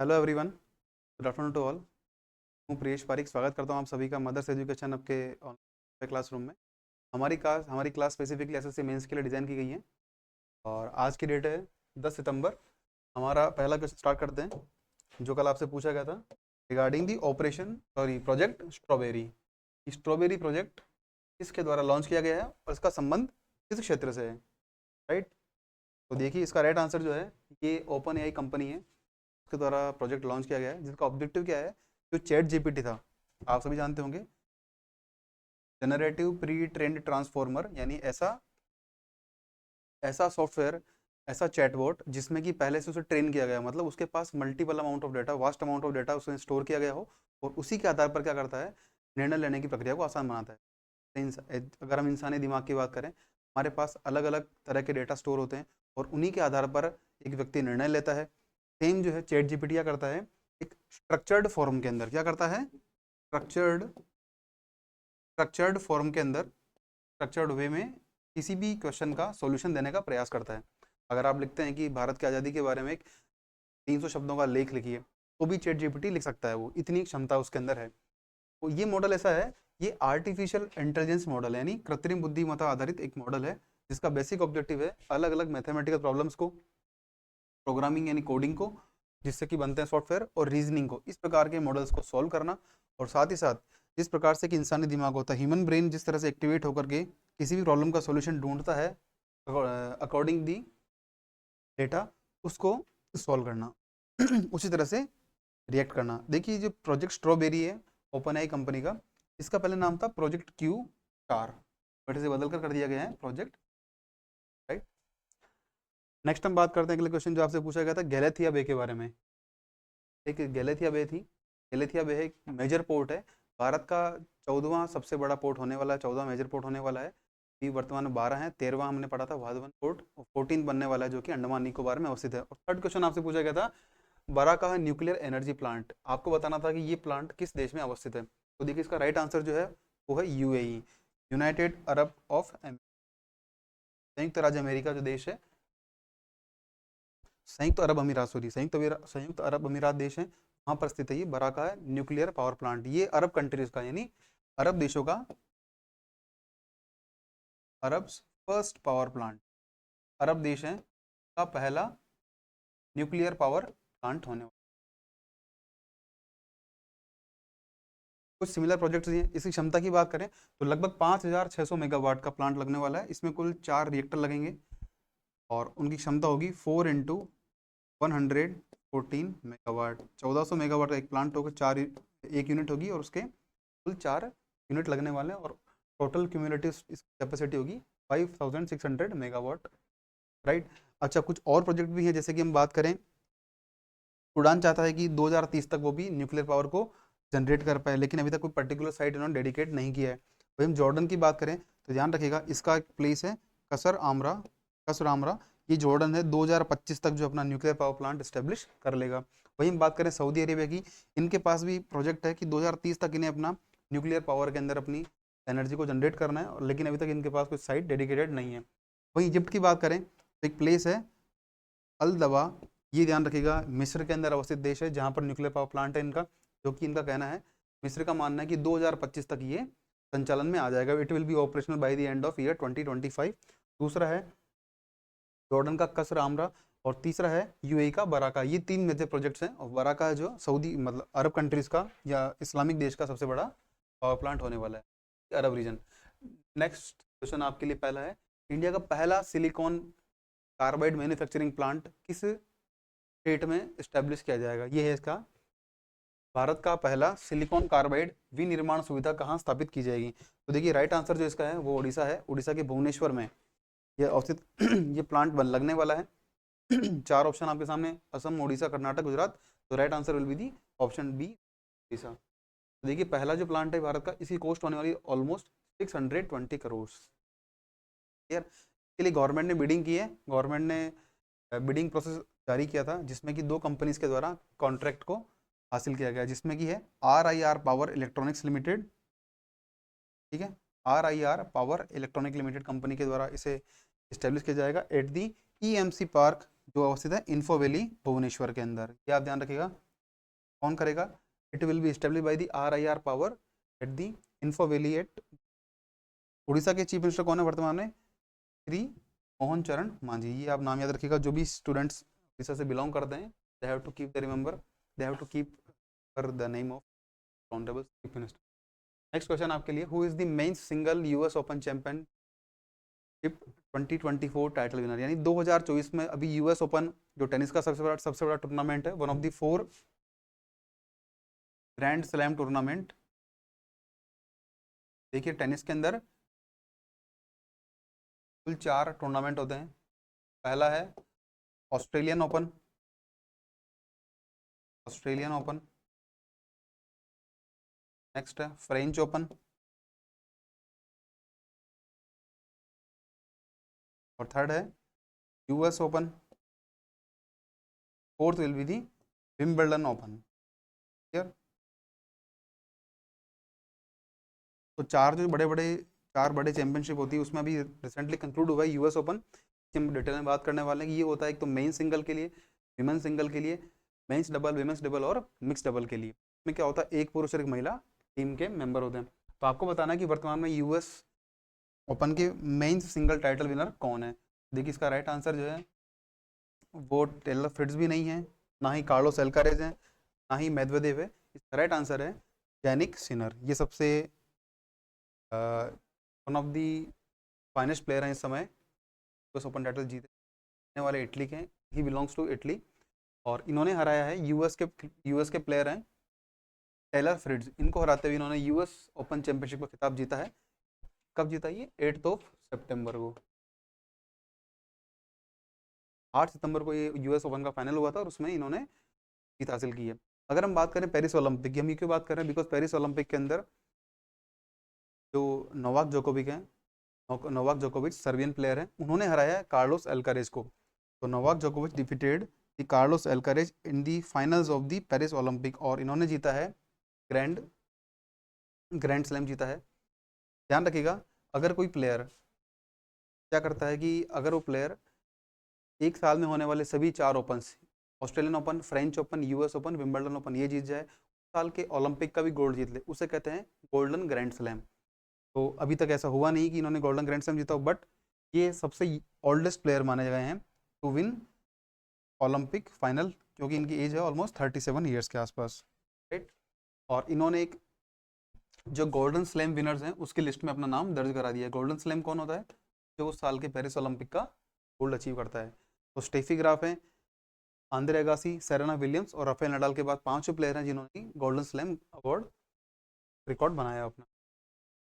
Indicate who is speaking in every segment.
Speaker 1: Hello everyone, good afternoon to all. हूँ प्रियेश पारिक, स्वागत करता हूँ आप सभी का मदर्स एजुकेशन आपके ऑनलाइन क्लासरूम में। हमारी क्लास स्पेसिफिकली एसएससी मेंस के लिए डिज़ाइन की गई है और आज की डेट है 10 सितंबर। हमारा पहला क्वेश्चन स्टार्ट करते हैं जो कल आपसे पूछा गया था regarding the project strawberry. Strawberry project किसके द्वारा लॉन्च किया गया है और इसका संबंध किस क्षेत्र से है, राइट। तो देखिए इसका राइट आंसर जो है ये ओपन एआई कंपनी है, उसके द्वारा प्रोजेक्ट लॉन्च किया गया है जिसका ऑब्जेक्टिव क्या है। जो चैट जीपीटी था, आप सभी जानते होंगे, जनरेटिव प्री ट्रेंड ट्रांसफॉर्मर, यानी ऐसा ऐसा सॉफ्टवेयर, ऐसा चैटबॉट जिसमें कि पहले से उसे ट्रेन किया गया, मतलब उसके पास multiple amount of data, vast amount of data उसमें स्टोर किया गया हो और उसी के आधार पर क्या करता है, निर्णय लेने की प्रक्रिया को आसान बनाता है। अगर हम इंसानी दिमाग की बात करें, हमारे पास अलग अलग तरह के डेटा स्टोर होते हैं और उन्हीं के आधार पर एक व्यक्ति निर्णय लेता है। सेम जो है चैट जीपीटी क्या करता है, एक स्ट्रक्चर्ड फॉर्म के अंदर क्या करता है, स्ट्रक्चर्ड फॉर्म के अंदर, स्ट्रक्चर्ड वे में किसी भी क्वेश्चन का सॉल्यूशन देने का प्रयास करता है। अगर आप लिखते हैं कि भारत की आज़ादी के बारे में एक 300 शब्दों का लेख लिखिए, तो भी चैट जीपीटी लिख सकता है, वो इतनी क्षमता उसके अंदर है। तो ये मॉडल ऐसा है, ये आर्टिफिशियल इंटेलिजेंस मॉडल है, यानी कृत्रिम बुद्धिमत्ता आधारित एक मॉडल है जिसका बेसिक ऑब्जेक्टिव है अलग अलग मैथमेटिकल प्रॉब्लम्स को, प्रोग्रामिंग यानी कोडिंग को, जिससे कि बनते हैं सॉफ्टवेयर, और रीजनिंग को, इस प्रकार के मॉडल्स को सॉल्व करना। और साथ ही साथ जिस प्रकार से कि इंसानी दिमाग होता है, ह्यूमन ब्रेन जिस तरह से एक्टिवेट होकर के किसी भी प्रॉब्लम का सॉल्यूशन ढूंढता है अकॉर्डिंग दी डेटा, उसको सॉल्व करना उसी तरह से रिएक्ट करना। देखिए जो प्रोजेक्ट स्ट्रॉबेरी है ओपन आई कंपनी का, इसका पहले नाम था प्रोजेक्ट क्यू स्टार, बट इसे बदल कर दिया गया है प्रोजेक्ट, राइट। नेक्स्ट हम बात करते हैं अगले क्वेश्चन जो आपसे पूछा गया था गैलेथिया बे के बारे में। एक गैलेथिया बे थी, गैलेथिया बे एक मेजर पोर्ट है, भारत का 14वां सबसे बड़ा पोर्ट होने वाला है, 14वां मेजर पोर्ट होने वाला है। अभी वर्तमान में 12 है, 13वां हमने पढ़ा था वाधवन पोर्ट, और 14 बनने वाला है जो कि अंडमान निकोबार में अवस्थित है। और थर्ड क्वेश्चन आपसे पूछा गया था बराकाह न्यूक्लियर एनर्जी प्लांट, आपको बताना था कि ये प्लांट किस देश में अवस्थित है। तो देखिए इसका राइट आंसर जो है वो है यूएई, यूनाइटेड अरब ऑफ संयुक्त राज्य अमेरिका जो देश है, संयुक्त अरब अमीरात देश है, वहाँ पर स्थित है ये बराकाह न्यूक्लियर पावर प्लांट। ये अरब कंट्रीज का, यानी अरब देशों का, अरब फर्स्ट पावर प्लांट, अरब देश है का पहला न्यूक्लियर पावर प्लांट होने वाला। कुछ सिमिलर प्रोजेक्ट्स हैं। इसकी क्षमता की बात करें तो लगभग 5600 मेगावाट का प्लांट लगने वाला है। इसमें कुल 4 रिएक्टर लगेंगे और उनकी क्षमता होगी 4 × 114 मेगावाट। 1400 मेगावाट का एक प्लांट होगा, एक यूनिट होगी और उसके कुल 4 यूनिट लगने वाले हैं, और टोटल क्यूमुलेटिव कैपेसिटी होगी 5600 मेगावाट, राइट। अच्छा, कुछ और प्रोजेक्ट भी हैं, जैसे कि हम बात करें, उड़ान चाहता है कि 2030 तक वो भी न्यूक्लियर पावर को जनरेट कर पाए, लेकिन अभी तक कोई पर्टिकुलर साइट इन्होंने डेडिकेट नहीं किया है। वही हम जॉर्डन की बात करें तो ध्यान रखिएगा, इसका एक प्लेस है कसर आमरा, ये जॉर्डन है, 2025 तक जो अपना न्यूक्लियर पावर प्लांट स्टेब्लिश कर लेगा। वहीं हम बात करें सऊदी अरेबिया की, इनके पास भी प्रोजेक्ट है कि 2030 तक इन्हें अपना न्यूक्लियर पावर के अंदर अपनी एनर्जी को जनरेट करना है, लेकिन अभी तक इनके पास कोई साइट डेडिकेटेड नहीं है। वहीं इजिप्ट की बात करें तो एक प्लेस है अल दवा, ये ध्यान रखिएगा, मिस्र के अंदर अवस्थित देश है जहाँ पर न्यूक्लियर पावर प्लांट है इनका, जो कि इनका कहना है, मिस्र का मानना है कि 2025 तक ये संचालन में आ जाएगा, it will be operational by the end of year 2025। दूसरा है जॉर्डन का कसर आमरा, और तीसरा है यूएई का बराका। ये 3 मेजर प्रोजेक्ट्स हैं, और बराका है जो सऊदी मतलब अरब कंट्रीज का या इस्लामिक देश का सबसे बड़ा पावर प्लांट होने वाला है अरब रीजन। नेक्स्ट क्वेश्चन आपके लिए पहला है, इंडिया का पहला सिलिकॉन कार्बाइड मैन्युफैक्चरिंग प्लांट किस स्टेट में इस्टेब्लिश किया जाएगा। ये है इसका, भारत का पहला सिलिकॉन कार्बाइड विनिर्माण सुविधा कहाँ स्थापित की जाएगी। तो देखिए राइट आंसर जो इसका है वो उड़ीसा है, उड़ीसा के भुवनेश्वर में ये अवस्थित ये प्लांट बन लगने वाला है। 4 ऑप्शन आपके सामने, असम, उड़ीसा, कर्नाटक, गुजरात, तो right answer will be the option B, Orissa. तो देखिए पहला जो प्लांट है भारत का, इसकी कॉस्ट होने वाली ऑलमोस्ट 620 करोड़। क्लियर। इसके लिए गवर्नमेंट ने बिडिंग की है, गवर्नमेंट ने बिडिंग प्रोसेस जारी किया था, जिसमें कि 2 कंपनीज के द्वारा कॉन्ट्रैक्ट को हासिल किया गया, जिसमें कि है RIR पावर इलेक्ट्रॉनिक्स लिमिटेड, ठीक है, RIR power electronic limited company के द्वारा इसे इस्टेब्लिश किया जाएगा एट दी EMC पार्क, जो अवस्थित है इन्फो वैली भुवनेश्वर के अंदर। ये आप ध्यान रखिएगा, कौन करेगा? It will be establish by the RIR power at the info valley at. Orissa के चीफ मिनिस्टर कौन है वर्तमान में? श्री मोहन चरण मांझी। ये आप नाम याद रखिएगा, जो भी स्टूडेंट्स उड़ीसा से बिलोंग करते हैं, they have to keep the remember, they have to keep for the name of honourable chief minister. Next question आपके लिए, who is the men's single US open championship 2024 title winner? यानी 2024 में अभी US open जो tennis का सबसे बड़ा tournament है, one of the 4 grand slam tournament. देखिए टेनिस के अंदर कुल 4 टूर्नामेंट होते हैं। पहला है Australian open, Australian open. Next है फ्रेंच ओपन, और थर्ड है US open, fourth will be the Wimbledon open. Clear? तो 4 बड़े चैंपियनशिप होती है, उसमें अभी रिसेंटली कंक्लूड हुआ है US ओपन। हम डिटेल में बात करने वाले हैं कि ये होता है एक तो मेन सिंगल के लिए, विमेन सिंगल के लिए, मेंस डबल, विमेंस डबल और मिक्स डबल के लिए। इसमें क्या होता है, एक पुरुष और एक महिला टीम के मेंबर होते हैं। तो आपको बताना है कि वर्तमान में US ओपन के मेंस सिंगल टाइटल विनर कौन है। देखिए इसका राइट आंसर जो है वो टेलर फ्रिट्ज भी नहीं है, ना ही कार्लोस अल्कारेज है, ना ही मेदवेदेव है। इसका राइट आंसर है यानिक सिनर। ये सबसे one of the finest player हैं इस समय, US ओपन टाइटल जीतने वाले इटली के हैं, ही बिलोंग्स टू इटली। और इन्होंने हराया है यूएस के प्लेयर हैं टेलर फ्रिट्ज। इनको हराते हुए इन्होंने US ओपन चैंपियनशिप का खिताब जीता है। कब जीता? ये 8 सितंबर को, 8 सितंबर को ये US ओपन का फाइनल हुआ था और उसमें इन्होंने जीत हासिल की है। अगर हम बात करें पेरिस ओलंपिक की, हम ये क्यों बात कर रहे हैं? बिकॉज पेरिस ओलंपिक के अंदर जो नोवाक जोकोविच सर्बियन प्लेयर है, उन्होंने हराया है कार्लोस अल्कारेज को। तो नोवाक जोकोविच defeated the Carlos Alcaraz in the finals of the Paris Olympic, और इन्होंने जीता है ग्रैंड ग्रैंड स्लैम जीता है। ध्यान रखिएगा, अगर कोई प्लेयर क्या करता है कि अगर वो प्लेयर एक साल में होने वाले सभी 4 open, Australian open, French open, US open, Wimbledon open, ये जीत जाए, साल के ओलंपिक का भी गोल्ड जीत ले, उसे कहते हैं गोल्डन ग्रैंड स्लैम। तो अभी तक ऐसा हुआ नहीं कि इन्होंने गोल्डन ग्रैंड स्लैम जीता हो, बट ये सबसे ओल्डेस्ट प्लेयर माने गए हैं टू विन ओलंपिक फाइनल, क्योंकि इनकी एज है ऑलमोस्ट 37 ईयर्स के आसपास, राइट। और इन्होंने एक जो गोल्डन स्लैम विनर्स हैं उसकी लिस्ट में अपना नाम दर्ज करा दिया है। गोल्डन स्लैम कौन होता है? जो उस साल के पेरिस ओलंपिक का गोल्ड अचीव करता है। तो स्टेफी ग्राफ है, आंद्रे अगासी, सेरेना विलियम्स और राफेल नडाल के बाद 5 प्लेयर हैं जिन्होंने गोल्डन स्लैम अवार्ड रिकॉर्ड बनाया अपना।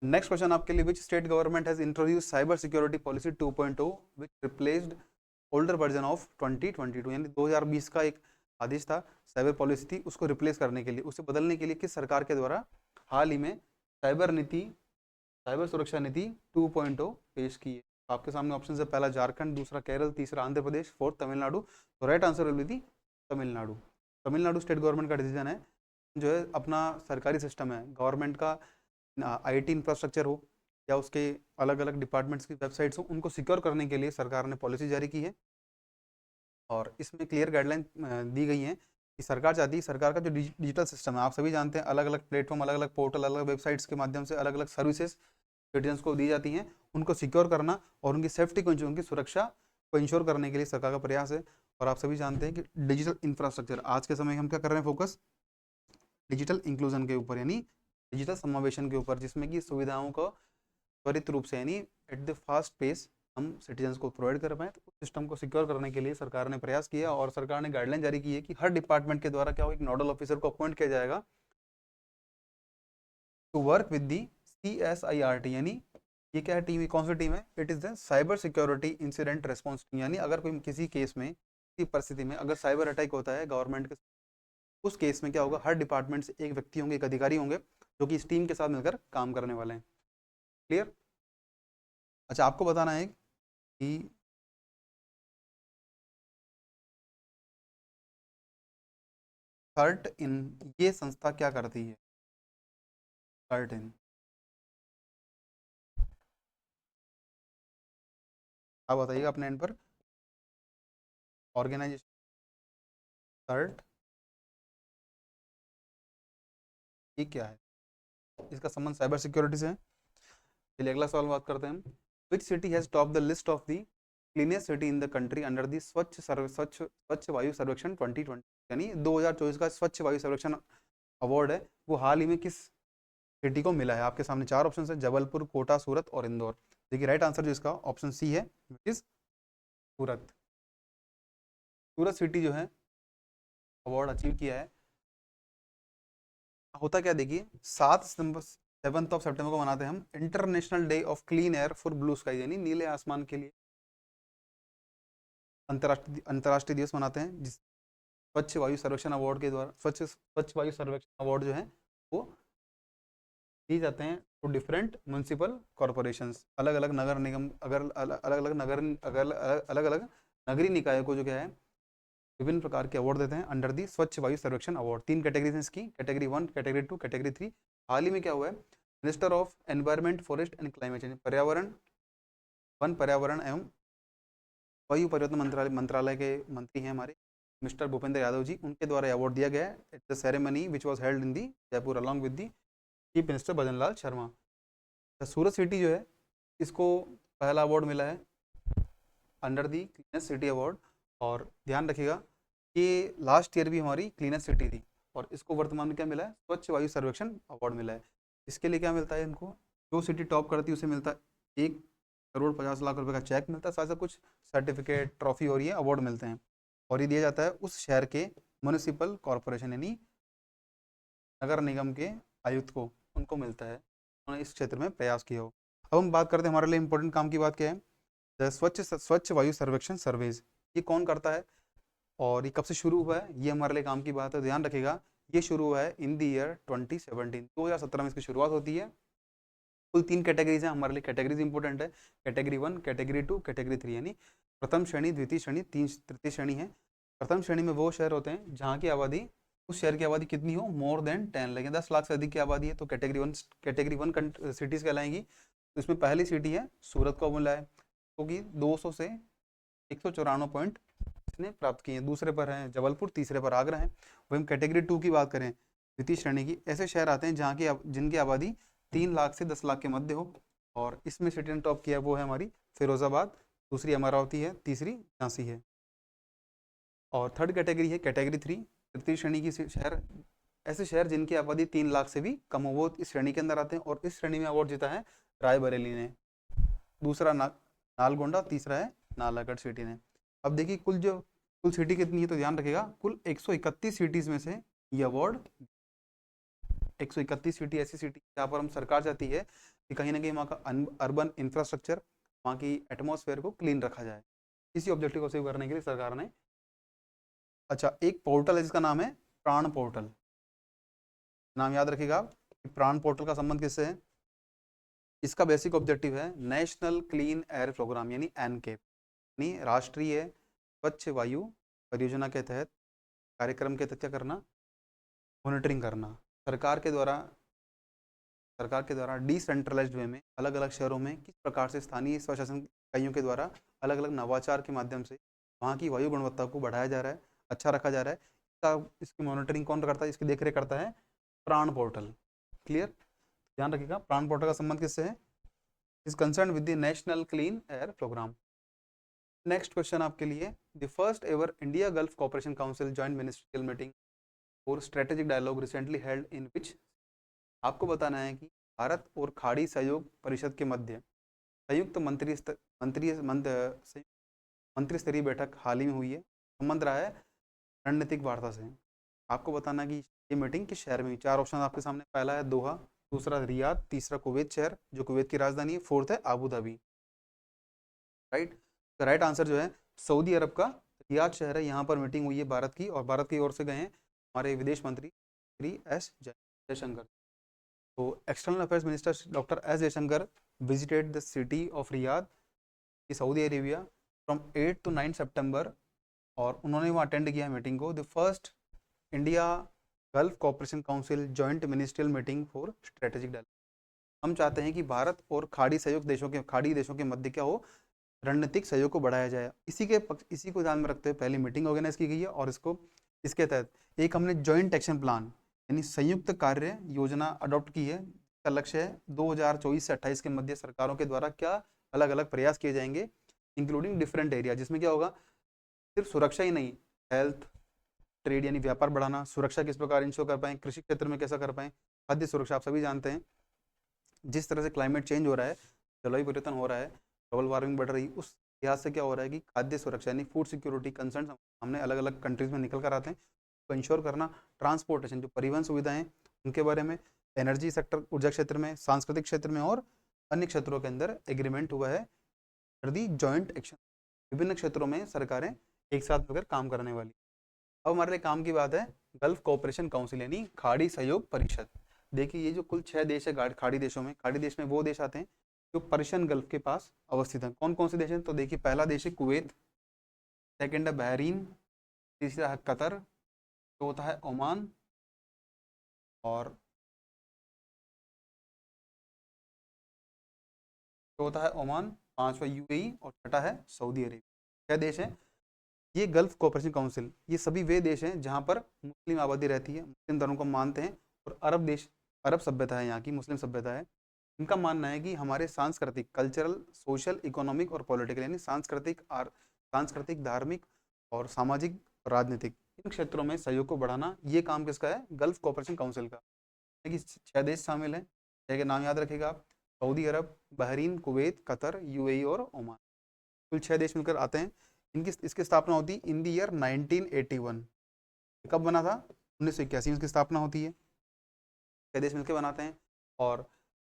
Speaker 1: नेक्स्ट क्वेश्चन आपके लिए, which state government has introduce cyber security policy 2.0 which replaced older version of 2022? यानी 2020 का एक आदेश था, साइबर पॉलिसी थी, उसको रिप्लेस करने के लिए, उसे बदलने के लिए किस सरकार के द्वारा हाल ही में साइबर सुरक्षा नीति 2.0 पेश की है? आपके सामने ऑप्शन है, पहला झारखंड, दूसरा केरल, तीसरा आंध्र प्रदेश, फोर्थ तमिलनाडु। तो right answer will B Tamil Nadu. Tamil Nadu state government का डिसीजन है, जो है अपना सरकारी सिस्टम है गवर्नमेंट का, IT इंफ्रास्ट्रक्चर हो या उसके अलग अलग डिपार्टमेंट्स की वेबसाइट्स हो, उनको सिक्योर करने के लिए सरकार ने पॉलिसी जारी की है। और इसमें क्लियर गाइडलाइन दी गई है कि सरकार चाहती है, सरकार का जो डिजिटल सिस्टम है, आप सभी जानते हैं, अलग अलग प्लेटफॉर्म, अलग अलग पोर्टल, अलग अलग वेबसाइट्स के माध्यम से अलग अलग सर्विसेज सिटीजन्स को दी जाती हैं, उनको सिक्योर करना और उनकी सेफ्टी को, उनकी सुरक्षा को इंश्योर करने के लिए सरकार का प्रयास है। और आप सभी जानते हैं कि डिजिटल इंफ्रास्ट्रक्चर, आज के समय हम क्या कर रहे हैं, फोकस डिजिटल इंक्लूजन के ऊपर, यानी डिजिटल समावेशन के ऊपर, जिसमें कि सुविधाओं को त्वरित रूप से यानी एट द फास्ट पेस हम सिटीजन्स को प्रोवाइड कर पाएँ। तो उस सिस्टम को सिक्योर करने के लिए सरकार ने प्रयास किया और सरकार ने गाइडलाइन जारी की है कि हर डिपार्टमेंट के द्वारा क्या हो, एक नोडल ऑफिसर को अपॉइंट किया जाएगा to work with the CSIRT। यानी ये क्या है टीम, कौन सी टीम है? It is the cyber security incident response team. यानी अगर कोई किसी केस में, किसी परिस्थिति में अगर साइबर अटैक होता है गवर्नमेंट के, उस केस में क्या होगा, हर डिपार्टमेंट से एक व्यक्ति होंगे, एक अधिकारी होंगे, जो कि इस टीम के साथ मिलकर काम करने वाले हैं। क्लियर? अच्छा, आपको बताना है कि थर्ट इन ये संस्था क्या करती है? थर्ट इन, आप बताइएगा अपने एंड पर। ऑर्गेनाइजेशन थर्ट ये क्या है, इसका संबंध साइबर सिक्योरिटी से है। चलिए अगला सवाल बात करते हैं हम। Which city has top the list of the cleanest city in the country under the स्वच्छ वायु सर्वेक्षण 2020, यानी 2024 का स्वच्छ वायु सर्वेक्षण अवार्ड है, वो हाल ही में किस सिटी को मिला है। आपके सामने चार ऑप्शन है, जबलपुर, कोटा, सूरत और इंदौर। देखिए राइट आंसर जो इसका ऑप्शन सी है, which is Surat. Surat city जो है अवार्ड अचीव किया है। होता क्या देखिए, 7 ऑफ सितंबर को मनाते हैं हम international day of clean air for blue sky, यानी नीले आसमान के लिए अंतर्राष्ट्रीय दिवस मनाते हैं, जिस स्वच्छ वायु सर्वेक्षण अवार्ड के द्वारा स्वच्छ वायु सर्वेक्षण अवार्ड जो है वो दिए जाते हैं टू डिफरेंट म्यूनसिपल कॉरपोरेशंस, अलग अलग नगर निगम, अगर अलग अलग नगरीय निकायों को जो क्या है विभिन्न प्रकार के अवार्ड देते हैं अंडर दी स्वच्छ वायु सर्वेक्षण अवार्ड। 3 कैटेगरीज हैं इसकी, कैटेगरी 1, कैटेगरी 2, कैटेगरी 3। हाल ही में क्या हुआ है, minister of environment, forest and climate change, पर्यावरण, वन पर्यावरण एवं वायु परिवर्तन मंत्रालय के मंत्री हैं हमारे मिस्टर भूपेंद्र यादव जी, उनके द्वारा अवार्ड दिया गया है। It's the ceremony which was held in the Jaipur along with the chief minister bhajan Lal Sharma. Surat city जो है इसको पहला अवार्ड मिला है under the cleanest city award, और ध्यान रखिएगा कि लास्ट ईयर भी हमारी क्लीनेस्ट सिटी थी, और इसको वर्तमान में क्या मिला है, स्वच्छ वायु सर्वेक्षण अवार्ड मिला है। इसके लिए क्या मिलता है इनको, जो सिटी टॉप करती है उसे मिलता है 1,50,00,000 रुपए का चेक मिलता है, साथ साथ कुछ सर्टिफिकेट, ट्रॉफी और ये अवार्ड मिलते हैं, और ये दिया जाता है उस शहर के म्यूनिसिपल कॉरपोरेशन यानी नगर निगम के आयुक्त को, उनको मिलता है उन्होंने इस क्षेत्र में प्रयास किया हो। अब हम बात करते हैं हमारे लिए इंपॉर्टेंट काम की बात क्या है, स्वच्छ वायु सर्वेक्षण सर्वेज, ये कौन करता है और ये कब से शुरू हुआ है, ये हमारे लिए काम की बात है। ध्यान रखिएगा ये शुरू हुआ है इन द ईयर 2017, 2017 में इसकी शुरुआत होती है। कुल 3 कैटेगरीज हैं हमारे लिए, कैटेगरीज इंपॉर्टेंट है, कैटेगरी 1, कैटेगरी 2, कैटेगरी 3, यानी प्रथम श्रेणी, द्वितीय श्रेणी, तृतीय श्रेणी है। प्रथम श्रेणी में वो शहर होते हैं जहाँ की आबादी, उस शहर की आबादी कितनी हो, मोर देन 10 लाख, 10 लाख से अधिक की आबादी है, तो कैटेगरी वन सिटीज़ कहलाएंगी। तो इसमें पहली सिटी है सूरत को मिला है, क्योंकि 200 से 194 पॉइंट इसने प्राप्त किए हैं। दूसरे पर है जबलपुर, तीसरे पर आगरा है। वही हम कैटेगरी 2 की बात करें, द्वितीय श्रेणी की, ऐसे शहर आते हैं जहाँ की जिनकी आबादी 3 लाख से 10 लाख के मध्य हो, और इसमें सिटी ने टॉप किया वो है हमारी फिरोजाबाद, दूसरी अमरावती है, तीसरी झांसी है। और थर्ड कैटेगरी है कैटेगरी 3, तृतीय श्रेणी की शहर, ऐसे शहर जिनकी आबादी 3 लाख से भी कम हो, वो इस श्रेणी के अंदर आते हैं, और इस श्रेणी में अवार्ड जीता है रायबरेली ने, दूसरा नालगोंडा, तीसरा है नालागढ़ सिटी ने। अब देखिए कुल सिटी कितनी है, तो ध्यान रखिएगा कुल 131 सिटीज़ में से ये अवार्ड, 131 सिटी ऐसी सिटी जहाँ पर हम सरकार चाहती है कि कहीं ना कहीं वहाँ का अर्बन इंफ्रास्ट्रक्चर, वहाँ की एटमॉस्फेयर को क्लीन रखा जाए। इसी ऑब्जेक्टिव को अचीव करने के लिए सरकार ने, अच्छा एक पोर्टल है जिसका नाम है प्राण पोर्टल, नाम याद रखिएगा आप, प्राण पोर्टल का संबंध किससे है। इसका बेसिक ऑब्जेक्टिव है नेशनल क्लीन एयर प्रोग्राम यानी एनकेप, यानी राष्ट्रीय स्वच्छ वायु परियोजना के तहत, कार्यक्रम के तहत क्या करना, मॉनिटरिंग करना, सरकार के द्वारा डिसेंट्रलाइज्ड वे में अलग अलग शहरों में किस प्रकार से स्थानीय स्वशासन इकाइयों के द्वारा अलग अलग नवाचार के माध्यम से वहाँ की वायु गुणवत्ता को बढ़ाया जा रहा है, अच्छा रखा जा रहा है। इसकी मॉनिटरिंग कौन करता है, इसकी देखरेख करता है प्राण पोर्टल। क्लियर, ध्यान रखिएगा प्राण पोर्टल का संबंध किससे है, is concern with the National Clean Air Programme. Next question आपके लिए, the first ever India gulf cooperation council joint ministerial meeting और strategic dialogue recently held in which, आपको बताना है कि भारत और खाड़ी सहयोग परिषद के मध्य संयुक्त मंत्री स्तरीय बैठक हाल ही में हुई है, संबंध रहा है रणनीतिक वार्ता से। आपको बताना कि ये मीटिंग किस शहर में हुई, 4 ऑप्शन आपके सामने, पहला है दोहा, दूसरा रियाद, तीसरा कुवैत शहर जो कुवैत की राजधानी है, फोर्थ है आबू धाबी। राइट, तो राइट आंसर जो है सऊदी अरब का रियाद शहर है, यहाँ पर मीटिंग हुई है भारत की, और भारत की ओर से गए हैं हमारे विदेश मंत्री श्री एस जयशंकर। तो external affairs minister doctor S Jaishankar visited the city of Riyadh की सऊदी अरेबिया फ्रॉम 8 to 9 सितंबर, और उन्होंने वहाँ अटेंड किया मीटिंग को, the first India gulf cooperation council joint ministerial meeting for strategic dialogue. हम चाहते हैं कि भारत और खाड़ी देशों के मध्य क्या हो, रणनीतिक सहयोग को बढ़ाया जाए। इसी को ध्यान में रखते हुए पहली मीटिंग ऑर्गेनाइज की गई है, और इसके तहत एक हमने जॉइंट एक्शन प्लान यानी संयुक्त कार्य योजना अडॉप्ट की है। इसका लक्ष्य है 2024 से 28 के मध्य सरकारों के द्वारा क्या अलग अलग प्रयास किए जाएंगे, इंक्लूडिंग डिफरेंट एरिया, जिसमें क्या होगा, सिर्फ सुरक्षा ही नहीं, हेल्थ, ट्रेड यानी व्यापार बढ़ाना, सुरक्षा किस प्रकार इंश्योर कर पाएं, कृषि क्षेत्र में कैसा कर पाएं, खाद्य सुरक्षा। आप सभी जानते हैं जिस तरह से क्लाइमेट चेंज हो रहा है, जलवायु परिवर्तन हो रहा है, ग्लोबल वार्मिंग बढ़ रही है, उस लिहाज से क्या हो रहा है कि खाद्य सुरक्षा यानी फूड सिक्योरिटी कंसर्न हमने अलग अलग कंट्रीज में निकल कर आते हैं, तो इंश्योर करना। ट्रांसपोर्टेशन जो परिवहन सुविधाएं उनके बारे में, एनर्जी सेक्टर ऊर्जा क्षेत्र में, सांस्कृतिक क्षेत्र में और अन्य क्षेत्रों के अंदर एग्रीमेंट हुआ है फॉर दी जॉइंट एक्शन। विभिन्न क्षेत्रों में सरकारें एक साथ मिलकर काम करने वाली। अब हमारे लिए काम की बात है गल्फ कोऑपरेशन काउंसिल यानी खाड़ी सहयोग परिषद। देखिए ये जो कुल 6 देश है खाड़ी देशों में, खाड़ी देश में वो देश आते हैं जो पर्शियन गल्फ के पास अवस्थित हैं। कौन कौन से देश हैं, तो देखिए पहला देश है कुवैत, सेकंड है बहरीन, तीसरा है कतर, चौथा है ओमान और पांचवा यूएई और छठा है सऊदी अरेबिया। 6 देश हैं ये गल्फ कोऑपरेशन काउंसिल। ये सभी वे देश हैं जहाँ पर मुस्लिम आबादी रहती है, मुस्लिम धर्म को मानते हैं और अरब देश, अरब सभ्यता है यहाँ की, मुस्लिम सभ्यता है। इनका मानना है कि हमारे सांस्कृतिक, कल्चरल, सोशल, इकोनॉमिक और पॉलिटिकल यानी सांस्कृतिक, धार्मिक और सामाजिक, राजनीतिक इन क्षेत्रों में सहयोग को बढ़ाना, ये काम किसका है, गल्फ कोऑपरेशन काउंसिल का। कि 6 देश शामिल हैं, 6 के नाम याद रखिएगा आप, सऊदी अरब, बहरीन, कुवैत, कतर, यूएई और ओमान। कुल 6 देश मिलकर आते हैं। इसकी स्थापना होती है इन द ईयर 1981। कब बना था, 1981 में इसकी स्थापना होती है। 6 देश मिलकर बनाते हैं और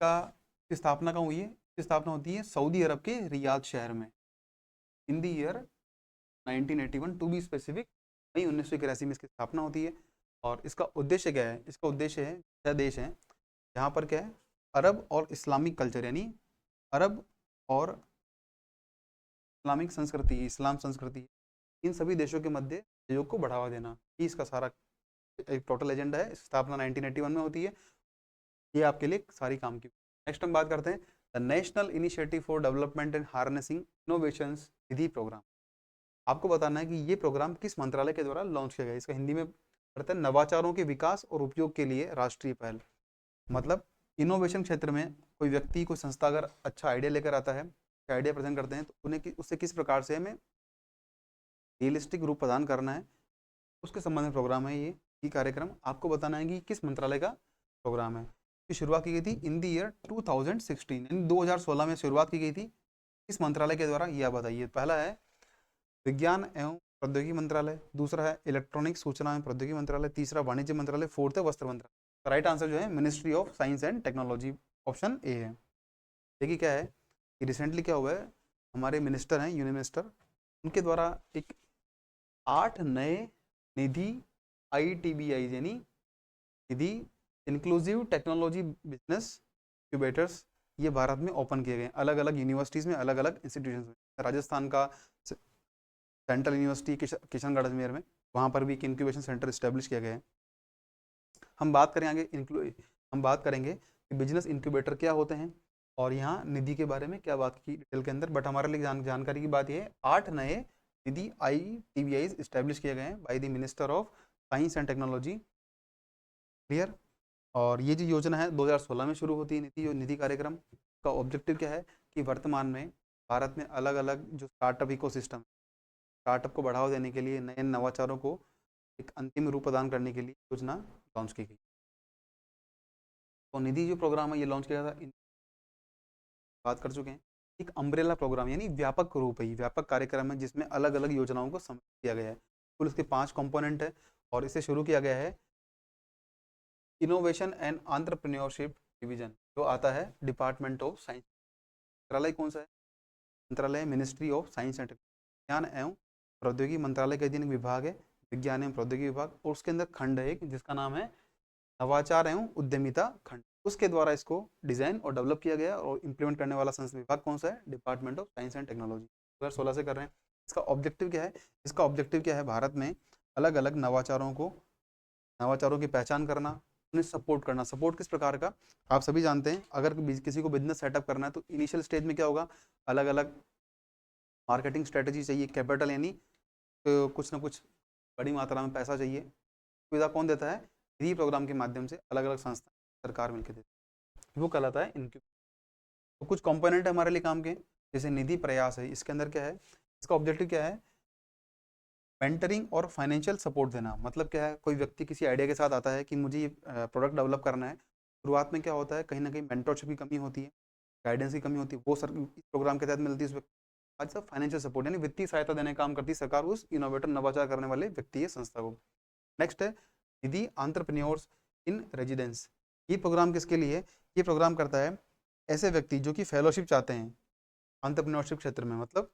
Speaker 1: इसकी स्थापना कहाँ हुई है, इसकी स्थापना होती है सऊदी अरब के रियाद शहर में in the year 1981 to be specific, मई 1981 में इसकी स्थापना होती है। और इसका उद्देश्य क्या है, इसका उद्देश्य है 6 देश हैं जहाँ पर क्या है, अरब और इस्लामिक कल्चर यानी अरब और इस्लामिक संस्कृति, इस्लाम संस्कृति, इन सभी देशों के मध्य सहयोग को बढ़ावा देना, ये इसका सारा एक टोटल एजेंडा है। स्थापना 1981 में होती है। ये आपके लिए सारी काम की। नेक्स्ट हम बात करते हैं the national initiative for development and harnessing innovations Nidhi programme. आपको बताना है कि ये प्रोग्राम किस मंत्रालय के द्वारा लॉन्च किया गया। इसका हिंदी में करते हैं नवाचारों के विकास और उपयोग के लिए राष्ट्रीय पहल। मतलब इनोवेशन क्षेत्र में कोई व्यक्ति, कोई संस्था अगर अच्छा आइडिया लेकर आता है, आइडिया प्रेजेंट करते हैं, तो उन्हें उससे किस प्रकार से हमें रियलिस्टिक रूप प्रदान करना है, उसके संबंध में प्रोग्राम है ये कार्यक्रम। आपको बताना है कि किस मंत्रालय का प्रोग्राम है। इसकी शुरुआत की गई थी इन द ईयर 2016 यानी 2016 में शुरुआत की गई थी। किस मंत्रालय के द्वारा, ये आप बताइए। पहला है विज्ञान एवं प्रौद्योगिकी मंत्रालय, दूसरा है इलेक्ट्रॉनिक सूचना एवं प्रौद्योगिकी मंत्रालय, तीसरा वाणिज्य मंत्रालय, फोर्थ है वस्त्र मंत्रालय। राइट आंसर जो है ministry of science and technology, option A है। देखिए क्या है कि रिसेंटली क्या हुआ है, हमारे मिनिस्टर हैं, यूनियन मिनिस्टर, उनके द्वारा एक 8 नए निधि ITBI यानी निधि इंक्लूसिव टेक्नोलॉजी बिजनेस इंक्यूबेटर्स, ये भारत में ओपन किए गए अलग अलग यूनिवर्सिटीज़ में, अलग अलग इंस्टीट्यूशन में। राजस्थान का सेंट्रल यूनिवर्सिटी किशनगढ़ अजमेर में, वहाँ पर भी एक इंक्यूबेशन सेंटर इस्टेब्लिश किया गया है। हम बात करें आगे हम बात करेंगे कि बिजनेस इंक्यूबेटर क्या होते हैं और यहाँ निधि के बारे में क्या बात की डिटेल के अंदर। बट हमारे लिए जानकारी की बात यह है 8 नए निधि ITBIs इस्टेब्लिश किए गए हैं by the minister of science and technology. Clear. और ये जो योजना है 2016 में शुरू होती है निधि कार्यक्रम का ऑब्जेक्टिव क्या है कि वर्तमान में भारत में अलग अलग जो स्टार्टअप इकोसिस्टम, स्टार्टअप को बढ़ावा देने के लिए, नए नवाचारों को एक अंतिम रूप प्रदान करने के लिए योजना लॉन्च की गई। तो निधि जो प्रोग्राम है ये लॉन्च किया था, बात कर चुके हैं। एक अम्ब्रेला प्रोग्राम यानी व्यापक रूप है, व्यापक कार्यक्रम है जिसमें अलग अलग योजनाओं को सम्मिलित किया गया है। कुल इसके 5 कंपोनेंट है और इसे शुरू किया गया है इनोवेशन एंड एंटरप्रेन्योरशिप डिवीजन, जो आता है डिपार्टमेंट ऑफ साइंस। मंत्रालय कौन सा है, मंत्रालय मिनिस्ट्री ऑफ साइंस एंड विज्ञान एवं प्रौद्योगिकी मंत्रालय के अधीन विभाग है, विज्ञान एवं प्रौद्योगिकी विभाग, और उसके अंदर खंड है एक जिसका नाम है नवाचार एवं उद्यमिता खंड। उसके द्वारा इसको डिजाइन और डेवलप किया गया और इम्प्लीमेंट करने वाला संस्थान विभाग कौन सा है, department of science and technology. 2016 से कर रहे हैं। इसका ऑब्जेक्टिव क्या है, इसका ऑब्जेक्टिव क्या है, भारत में अलग अलग नवाचारों की पहचान करना, उन्हें सपोर्ट करना। सपोर्ट किस प्रकार का, आप सभी जानते हैं अगर किसी को बिजनेस सेटअप करना है तो इनिशियल स्टेज में क्या होगा, अलग अलग मार्केटिंग स्ट्रेटजी चाहिए, कैपिटल यानी तो कुछ ना कुछ बड़ी मात्रा में पैसा चाहिए। सुविधा कौन देता है, निधि प्रोग्राम के माध्यम से अलग अलग संस्था सरकार मिलकर देती है, वो कहलाता है इनक्यूबेटर। तो कुछ कंपोनेंट है हमारे लिए काम के, जैसे निधि प्रयास है, इसके अंदर क्या है, इसका ऑब्जेक्टिव क्या है, मेंटरिंग और फाइनेंशियल सपोर्ट देना। मतलब क्या है, कोई व्यक्ति किसी आइडिया के साथ आता है कि मुझे ये प्रोडक्ट डेवलप करना है, शुरुआत में क्या होता है, कहीं ना कहीं मेंटरशिप की कमी होती है, गाइडेंस की कमी होती है, वो सर इस प्रोग्राम के तहत मिलती है उस व्यक्ति। आज सब फाइनेंशियल सपोर्ट यानी वित्तीय सहायता देने का काम करती है सरकार उस इनोवेटर नवाचार करने वाले व्यक्ति संस्था को। नेक्स्ट है निधि एंटरप्रेन्योर्स इन रेजिडेंस। ये प्रोग्राम किसके लिए है, ये प्रोग्राम करता है ऐसे व्यक्ति जो कि फेलोशिप चाहते हैं एंटरप्रेन्योरशिप क्षेत्र में, मतलब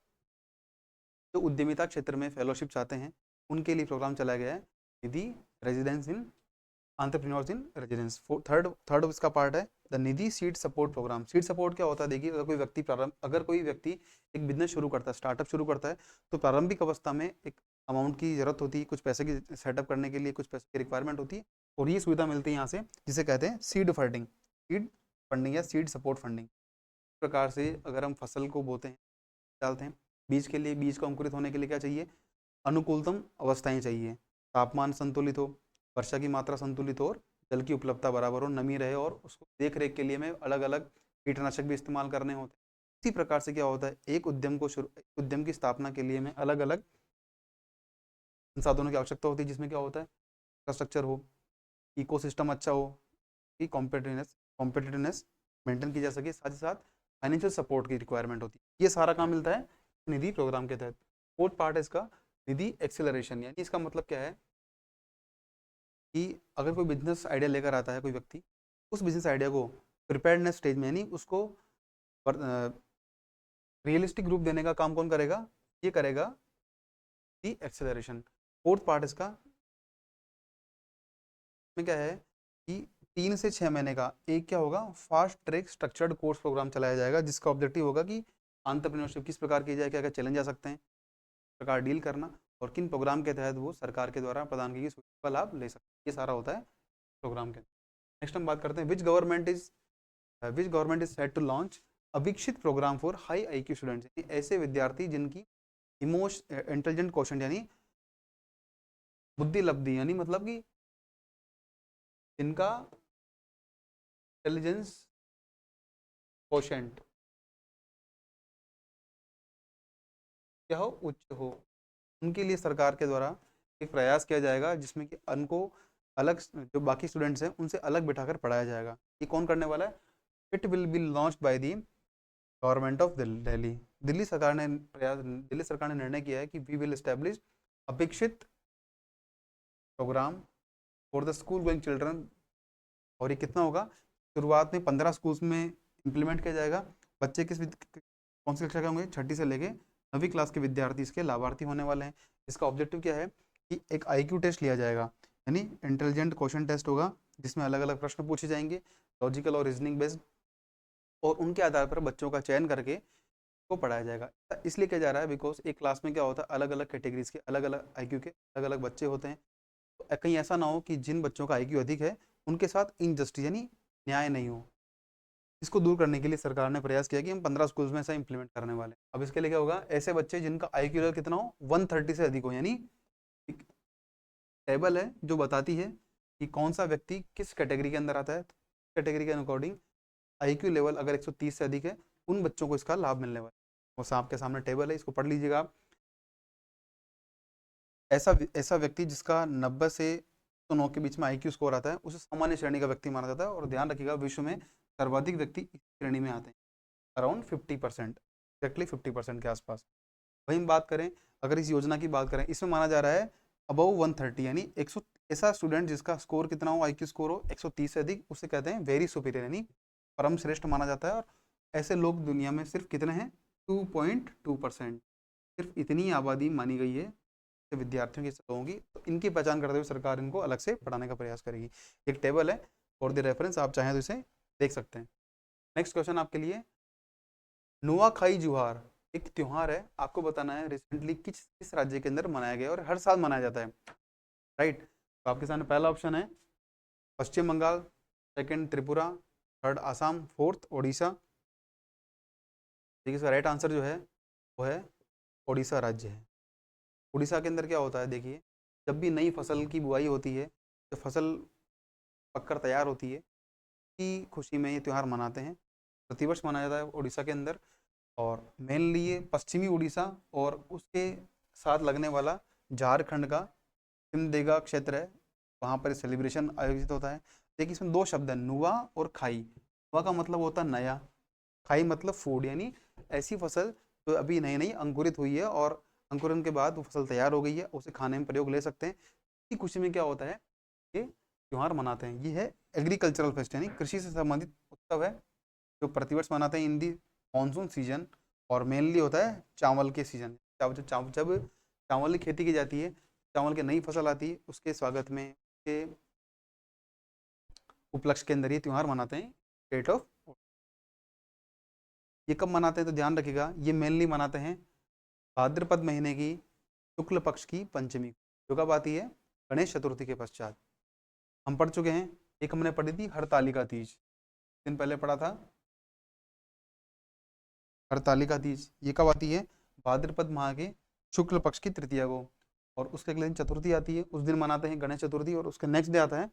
Speaker 1: जो उद्यमिता क्षेत्र में फेलोशिप चाहते हैं उनके लिए प्रोग्राम चलाया गया है Nidhi residence in entrepreneurs in residence. Third इसका पार्ट है the Nidhi seed support programme. Seed support क्या होता है, देखिए अगर कोई व्यक्ति एक बिजनेस शुरू करता है, स्टार्टअप शुरू करता है, तो प्रारंभिक अवस्था में एक अमाउंट की जरूरत होती है, कुछ पैसे की सेटअप करने के लिए कुछ पैसे की रिक्वायरमेंट होती है, और ये सुविधा मिलती है यहाँ से, जिसे कहते हैं सीड फंडिंग या सीड सपोर्ट फंडिंग। इस प्रकार से अगर हम फसल को बोते हैं, डालते हैं, बीज के लिए, बीज को अंकुरित होने के लिए क्या चाहिए, अनुकूलतम अवस्थाएं चाहिए, तापमान संतुलित हो, वर्षा की मात्रा संतुलित हो, और जल की उपलब्धता बराबर हो, नमी रहे, और उसको देख रेख के लिए हमें अलग अलग कीटनाशक भी इस्तेमाल करने होते हैं। इसी प्रकार से क्या होता है, एक उद्यम की स्थापना के लिए हमें अलग अलग संसाधनों की आवश्यकता होती है, जिसमें क्या होता है, इंफ्रास्ट्रक्चर हो, इकोसिस्टम अच्छा हो, कि कॉम्पिटिटिवनेस मेंटेन की जा सके, साथ ही साथ फाइनेंशियल सपोर्ट की रिक्वायरमेंट होती है। ये सारा काम मिलता है निधि प्रोग्राम के तहत। फोर्थ पार्ट है इसका निधि एक्सेलरेशन, यानी इसका मतलब क्या है कि अगर कोई बिजनेस आइडिया लेकर आता है कोई व्यक्ति, उस बिजनेस आइडिया को प्रिपेयर्डनेस स्टेज में, यानी उसको रियलिस्टिक रूप देने का काम कौन करेगा, ये करेगा दी एक्सेलरेशन। फोर्थ पार्ट इसका में क्या है कि 3 से 6 महीने का एक क्या होगा, fast track structured course programme चलाया जाएगा, जिसका ऑब्जेक्टिव होगा कि एंटरप्रेन्योरशिप किस प्रकार की जाए, क्या क्या चैलेंज आ सकते हैं, प्रकार डील करना, और किन प्रोग्राम के तहत वो सरकार के द्वारा प्रदान की गई सुविधा का लाभ ले सकते हैं। ये सारा होता है प्रोग्राम के। नेक्स्ट हम बात करते हैं which government is set to launch अविकसित programme for high IQ students. ऐसे विद्यार्थी जिनकी इंटेलिजेंट क्वेश्चन यानी बुद्धि लब्धि, यानी मतलब कि जिनका इंटेलिजेंस क्वोशेंट क्या हो, उच्च हो, उनके लिए सरकार के द्वारा एक प्रयास किया जाएगा, जिसमें कि उनको अलग, जो बाकी स्टूडेंट्स हैं उनसे अलग बिठाकर पढ़ाया जाएगा। ये कौन करने वाला है, it will be launched by the government of Delhi. Delhi सरकार ने निर्णय किया है कि वी विल एस्टेब्लिश अपेक्षित programme for the school going children. और ये कितना होगा, शुरुआत में 15 स्कूल्स में इम्प्लीमेंट किया जाएगा। बच्चे कौन सी कक्षा के होंगे, 6ठी से लेके 9वीं क्लास के विद्यार्थी इसके लाभार्थी होने वाले हैं। इसका ऑब्जेक्टिव क्या है कि एक IQ टेस्ट लिया जाएगा, यानी इंटेलिजेंट क्वेश्चन टेस्ट होगा, जिसमें अलग अलग प्रश्न पूछे जाएंगे, लॉजिकल और रीजनिंग बेस्ड, और उनके आधार पर बच्चों का चयन करके को पढ़ाया जाएगा। इसलिए किया जा रहा है बिकॉज एक क्लास में क्या होता है, अलग अलग कैटेगरीज के अलग अलग IQ के अलग अलग बच्चे होते हैं। तो कहीं ऐसा ना हो कि जिन बच्चों का IQ अधिक है उनके साथ इनजस्टिस यानी न्याय नहीं हो। इसको दूर करने के लिए सरकार ने प्रयास किया कि हम 15 स्कूल्स में ऐसा इंप्लीमेंट करने वाले हैं। अब इसके लिए क्या होगा, ऐसे बच्चे जिनका IQ लेवल कितना हो, 130 से अधिक हो, यानी एक टेबल है जो बताती है कि कौन सा व्यक्ति किस कैटेगरी के अंदर आता है। कैटेगरी के अकॉर्डिंग IQ लेवल अगर 130 से अधिक है, उन बच्चों को इसका लाभ मिलने वाला है। वो आपके सामने टेबल है, इसको पढ़ लीजिएगा आप। ऐसा व्यक्ति जिसका 90 से 109 के बीच में IQ स्कोर आता है, उसे सामान्य श्रेणी का व्यक्ति माना जाता है। और ध्यान रखिएगा, विश्व में सर्वाधिक व्यक्ति इस श्रेणी में आते हैं, अराउंड 50%, एक्जैक्टली 50% के आसपास। वहीं बात करें, अगर इस योजना की बात करें, इसमें माना जा रहा है अबव 130, यानी 100 ऐसा स्टूडेंट जिसका स्कोर कितना हो, IQ स्कोर हो 130 से अधिक, उसे कहते हैं वेरी सुपीरियर, यानी परम श्रेष्ठ माना जाता है। और ऐसे लोग दुनिया में सिर्फ कितने हैं, 2.2%, सिर्फ इतनी आबादी मानी गई है विद्यार्थियों की होंगी। तो इनकी पहचान करते हुए सरकार इनको अलग से पढ़ाने का प्रयास करेगी। एक टेबल है फॉर द रेफरेंस, आप चाहें तो इसे देख सकते हैं। नेक्स्ट क्वेश्चन आपके लिए, नुआखाई जुहार एक त्योहार है, आपको बताना है रिसेंटली किस राज्य के अंदर मनाया गया और हर साल मनाया जाता है, राइट। तो आपके सामने पहला ऑप्शन है Paschim Bangal, second Tripura, third Assam, fourth Odisha. ठीक है, इसका राइट आंसर जो है वो है ओडिशा राज्य है। उड़ीसा के अंदर क्या होता है, देखिए, जब भी नई फसल की बुआई होती है, जब फसल पककर तैयार होती है की खुशी में ये त्यौहार मनाते हैं। प्रतिवर्ष मनाया जाता है उड़ीसा के अंदर, और मेनली ये पश्चिमी उड़ीसा और उसके साथ लगने वाला झारखंड का सिमदेगा क्षेत्र है, वहाँ पर सेलिब्रेशन आयोजित होता है। देखिए इसमें दो शब्द हैं, नुआ और खाई। नुआ का मतलब होता है नया, खाई मतलब फूड, यानी ऐसी फसल जो अभी नई नई अंकुरित हुई है और अंकुरन के बाद वो फसल तैयार हो गई है, उसे खाने में प्रयोग ले सकते हैं। इसी खुशी में क्या होता है, ये त्यौहार मनाते हैं। ये है एग्रीकल्चरल फेस्ट, यानी कृषि से संबंधित उत्सव है जो प्रतिवर्ष मनाते हैं इन दी मानसून सीजन, और मेनली होता है चावल के सीजन। जब चावल की खेती की जाती है, चावल की नई फसल आती है, उसके स्वागत में, उसके उपलक्ष्य के अंदर ये त्यौहार मनाते हैं स्टेट ऑफ। ये कब मनाते हैं तो ध्यान रखिएगा, ये मेनली मनाते हैं भाद्रपद महीने की शुक्ल पक्ष की पंचमी, जो कब आती है, गणेश चतुर्थी के पश्चात। हम पढ़ चुके हैं, एक हमने पढ़ी थी हरतालिका तीज, दिन पहले पढ़ा था हरतालिका तीज। ये कब आती है, भाद्रपद माह के शुक्ल पक्ष की तृतीया को, और उसके अगले दिन चतुर्थी आती है, उस दिन मनाते हैं गणेश चतुर्थी, और उसके नेक्स्ट डे आता है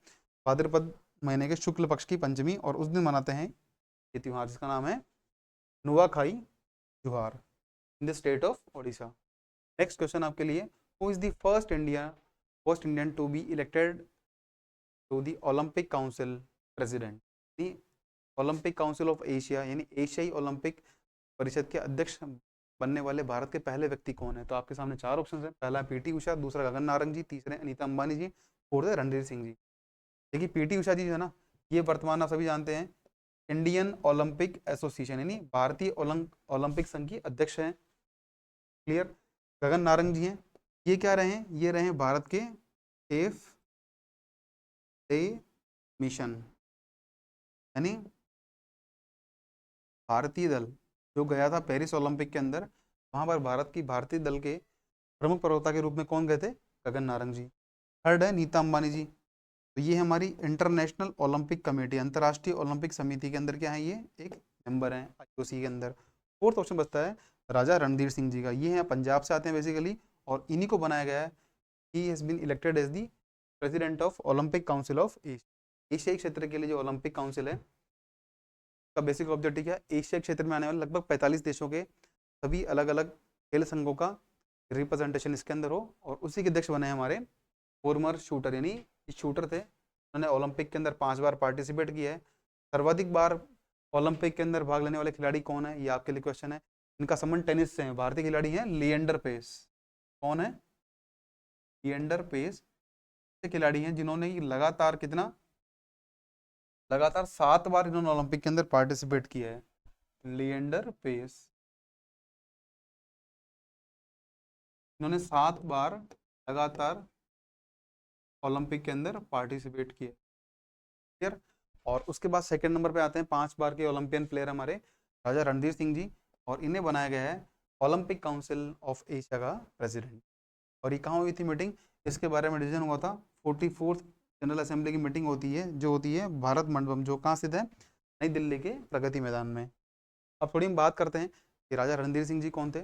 Speaker 1: भाद्रपद महीने के शुक्ल पक्ष की पंचमी, और उस दिन मनाते हैं ये त्यौहार जिसका नाम है नुआखाई त्योहार in the state of Odisha. Next question आपके लिए, who is the first Indian to be elected to the Olympic council president. Olympic council of Asia यानी एशियाई ओलंपिक परिषद के अध्यक्ष बनने वाले भारत के पहले व्यक्ति कौन है? तो आपके सामने चार ऑप्शन है, पहला पीटी उषा, दूसरा गगन नारंग जी, तीसरे अनीता अंबानी जी, फोर्थ है रणधीर सिंह जी। देखिए पीटी उषा जी जो है ना, ये वर्तमान आप सभी जानते हैं इंडियन ओलंपिक एसोसिएशन यानी भारतीय ओलंपिक संघ की अध्यक्ष हैं, क्लियर। गगन नारंग जी हैं, ये क्या रहे हैं, ये रहे भारत के चीफ ए मिशन, यानी भारतीय दल जो गया था पेरिस ओलंपिक के अंदर, वहां पर भारत की भारतीय दल के प्रमुख प्रवक्ता के रूप में कौन गए थे, गगन नारंग जी। थर्ड है नीता अंबानी जी, तो ये हमारी इंटरनेशनल ओलंपिक कमेटी, अंतर्राष्ट्रीय ओलंपिक समिति के अंदर क्या है, ये एक मेंबर हैं आईओसी के अंदर। फोर्थ ऑप्शन बचता है राजा रणधीर सिंह जी का, ये हैं पंजाब से आते हैं बेसिकली, और इन्हीं को बनाया गया है, he has been elected as the president of Olympic council of एशियाई क्षेत्र के लिए जो ओलंपिक काउंसिल है का बेसिक ऑब्जेक्टिव क्या है, एशिया क्षेत्र में आने वाले लगभग 45 देशों के सभी अलग अलग खेल संघों का रिप्रेजेंटेशन इसके अंदर हो, और उसी के अध्यक्ष बने हमारे फॉर्मर शूटर, यानी शूटर थे, उन्होंने ओलंपिक के अंदर 5 बार पार्टिसिपेट किया है। सर्वाधिक बार ओलंपिक के अंदर भाग लेने वाले खिलाड़ी कौन है, ये आपके लिए क्वेश्चन है। इनका संबंध टेनिस से है, भारतीय खिलाड़ी हैं लिएंडर पेस। कौन है, लिएंडर पेस खिलाड़ी हैं जिन्होंने लगातार कितना, लगातार 7 बार इन्होंने ओलंपिक के अंदर पार्टिसिपेट किया है, लिएंडर पेस, इन्होंने 7 बार लगातार ओलंपिक के अंदर पार्टिसिपेट किया, क्लियर। और उसके बाद सेकंड नंबर पे आते हैं 5 बार के ओलंपियन प्लेयर हमारे राजा रणधीर सिंह जी, और इन्हें बनाया गया है ओलंपिक काउंसिल ऑफ एशिया का प्रेसिडेंट। और ये कहाँ हुई थी मीटिंग, इसके बारे में डिसीजन हुआ था 44th जनरल असेंबली की मीटिंग होती है, जो होती है भारत मंडपम, जो कहाँ स्थित है, नई दिल्ली के प्रगति मैदान में। अब थोड़ी हम बात करते हैं कि राजा रणधीर सिंह जी कौन थे।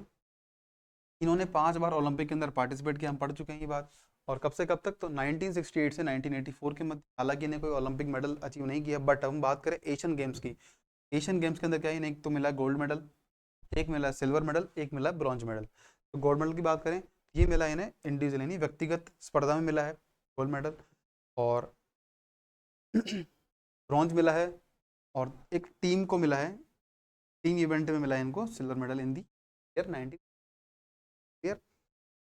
Speaker 1: इन्होंने 5 बार ओलंपिक के अंदर पार्टिसिपेट किया, हम पढ़ चुके हैं ये बात। और कब से कब तक, तो 1968 से 1984 के मध्य। हालांकि इन्हें कोई ओलंपिक मेडल अचीव नहीं किया, बट हम बात करें एशियन गेम्स की, एशियन गेम्स के अंदर क्या है, इन्हें एक तो मिला गोल्ड मेडल, एक मिला सिल्वर मेडल, एक मिला ब्रॉन्ज मेडल। तो गोल्ड मेडल की बात करें, ये मिला इन्हें इंडिविजुअल यानी व्यक्तिगत स्पर्धा में मिला है गोल्ड मेडल, और ब्रॉन्ज मिला है, और एक टीम को मिला है, टीम इवेंट में मिला है इनको silver medal in the year 19, clear.